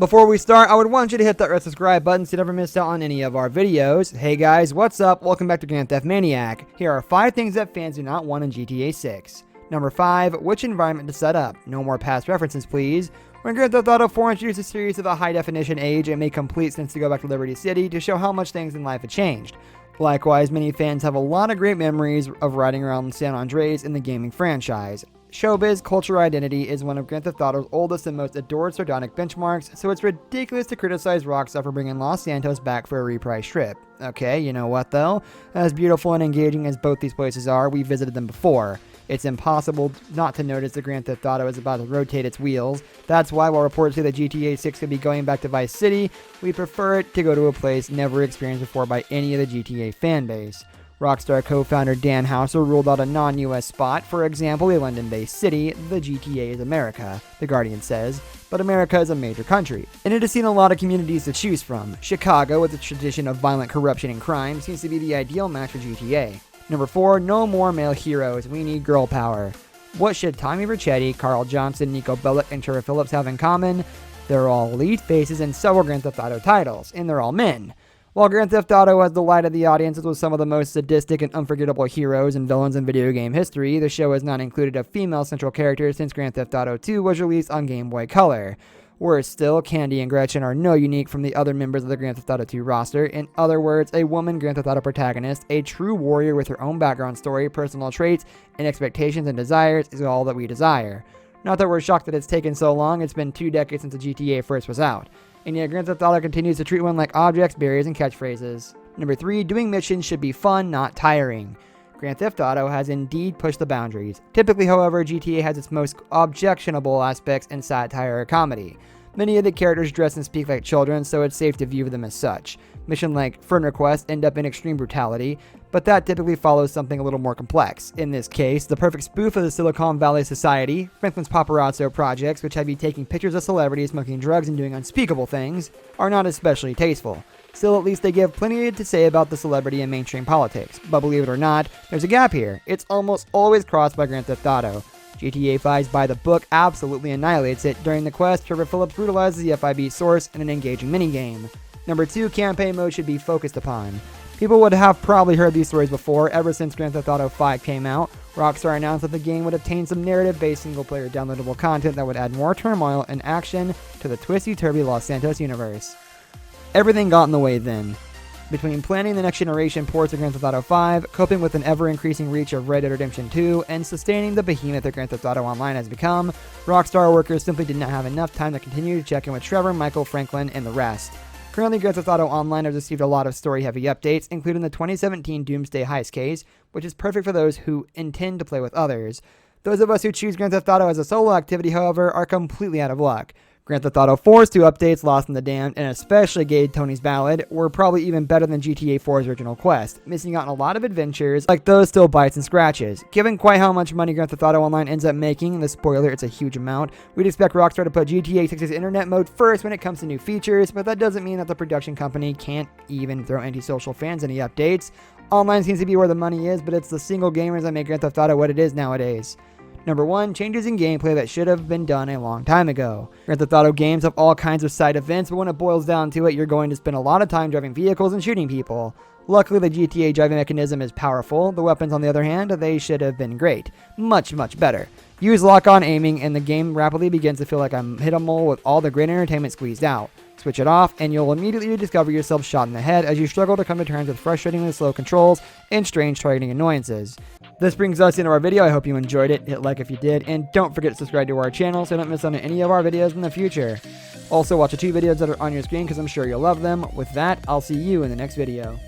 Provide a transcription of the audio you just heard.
Before we start, I would want you to hit that red subscribe button so you never miss out on any of our videos. Hey guys, what's up? Welcome back to Grand Theft Maniac. Here are 5 things that fans do not want in GTA 6. Number 5, which environment to set up. No more past references, please. When Grand Theft Auto 4 introduced a series of a high-definition age, it made complete sense to go back to Liberty City to show how much things in life had changed. Likewise, many fans have a lot of great memories of riding around San Andreas in the gaming franchise. Showbiz cultural identity is one of Grand Theft Auto's oldest and most adored sardonic benchmarks, so it's ridiculous to criticize Rockstar for bringing Los Santos back for a reprise trip. Okay, you know what though? As beautiful and engaging as both these places are, we visited them before. It's impossible not to notice that Grand Theft Auto is about to rotate its wheels. That's why, while reports say that GTA 6 could be going back to Vice City, we prefer it to go to a place never experienced before by any of the GTA fanbase. Rockstar co-founder Dan Houser ruled out a non-US spot, for example a London-based city. The GTA is America, The Guardian says, but America is a major country, and it has seen a lot of communities to choose from. Chicago, with its tradition of violent corruption and crime, seems to be the ideal match for GTA. Number 4, no more male heroes, we need girl power. What should Tommy Vercetti, Carl Johnson, Nico Bellic, and Tura Phillips have in common? They're all lead faces in several Grand Theft Auto titles, and they're all men. While Grand Theft Auto has delighted the audiences with some of the most sadistic and unforgettable heroes and villains in video game history, the show has not included a female central character since Grand Theft Auto 2 was released on Game Boy Color. Worse still, Candy and Gretchen are no unique from the other members of the Grand Theft Auto 2 roster. In other words, a woman Grand Theft Auto protagonist, a true warrior with her own background story, personal traits, and expectations and desires is all that we desire. Not that we're shocked that it's taken so long, it's been 2 decades since the GTA first was out. And yet Grand Theft Auto continues to treat women like objects, barriers, and catchphrases. Number 3, doing missions should be fun, not tiring. Grand Theft Auto has indeed pushed the boundaries. Typically, however, GTA has its most objectionable aspects in satire or comedy. Many of the characters dress and speak like children, so it's safe to view them as such. Missions like Fern Request end up in extreme brutality, but that typically follows something a little more complex. In this case, the perfect spoof of the Silicon Valley Society, Franklin's Paparazzo projects, which have you taking pictures of celebrities smoking drugs and doing unspeakable things, are not especially tasteful. Still, at least they give plenty to say about the celebrity and mainstream politics. But believe it or not, there's a gap here. It's almost always crossed by Grand Theft Auto. GTA 5's By the Book absolutely annihilates it. During the quest, Trevor Phillips brutalizes the FIB source in an engaging minigame. Number 2, campaign mode should be focused upon. People would have probably heard these stories before. Ever since Grand Theft Auto 5 came out, Rockstar announced that the game would obtain some narrative-based single-player downloadable content that would add more turmoil and action to the twisty-turvy Los Santos universe. Everything got in the way then. Between planning the next-generation ports of Grand Theft Auto 5, coping with an ever-increasing reach of Red Dead Redemption 2, and sustaining the behemoth that Grand Theft Auto Online has become, Rockstar workers simply did not have enough time to continue to check in with Trevor, Michael, Franklin, and the rest. Currently, Grand Theft Auto Online has received a lot of story-heavy updates, including the 2017 Doomsday Heist case, which is perfect for those who intend to play with others. Those of us who choose Grand Theft Auto as a solo activity, however, are completely out of luck. Grand Theft Auto 4's 2 updates, Lost in the Damned, and especially Gay Tony's Ballad, were probably even better than GTA 4's original quest, missing out on a lot of adventures, like those still bites and scratches. Given quite how much money Grand Theft Auto Online ends up making, and the spoiler, it's a huge amount, we'd expect Rockstar to put GTA 6's internet mode first when it comes to new features, but that doesn't mean that the production company can't even throw antisocial fans any updates. Online seems to be where the money is, but it's the single gamers that make Grand Theft Auto what it is nowadays. Number 1, changes in gameplay that should have been done a long time ago. Grand Theft Auto games have all kinds of side events, but when it boils down to it, you're going to spend a lot of time driving vehicles and shooting people. Luckily, the GTA driving mechanism is powerful. The weapons, on the other hand, they should have been great. Much, much better. Use lock-on aiming, and the game rapidly begins to feel like I'm hit a mole with all the great entertainment squeezed out. Switch it off, and you'll immediately discover yourself shot in the head as you struggle to come to terms with frustratingly slow controls and strange targeting annoyances. This brings us into our video. I hope you enjoyed it. Hit like if you did, and don't forget to subscribe to our channel so you don't miss out on any of our videos in the future. Also, watch the 2 videos that are on your screen because I'm sure you'll love them. With that, I'll see you in the next video.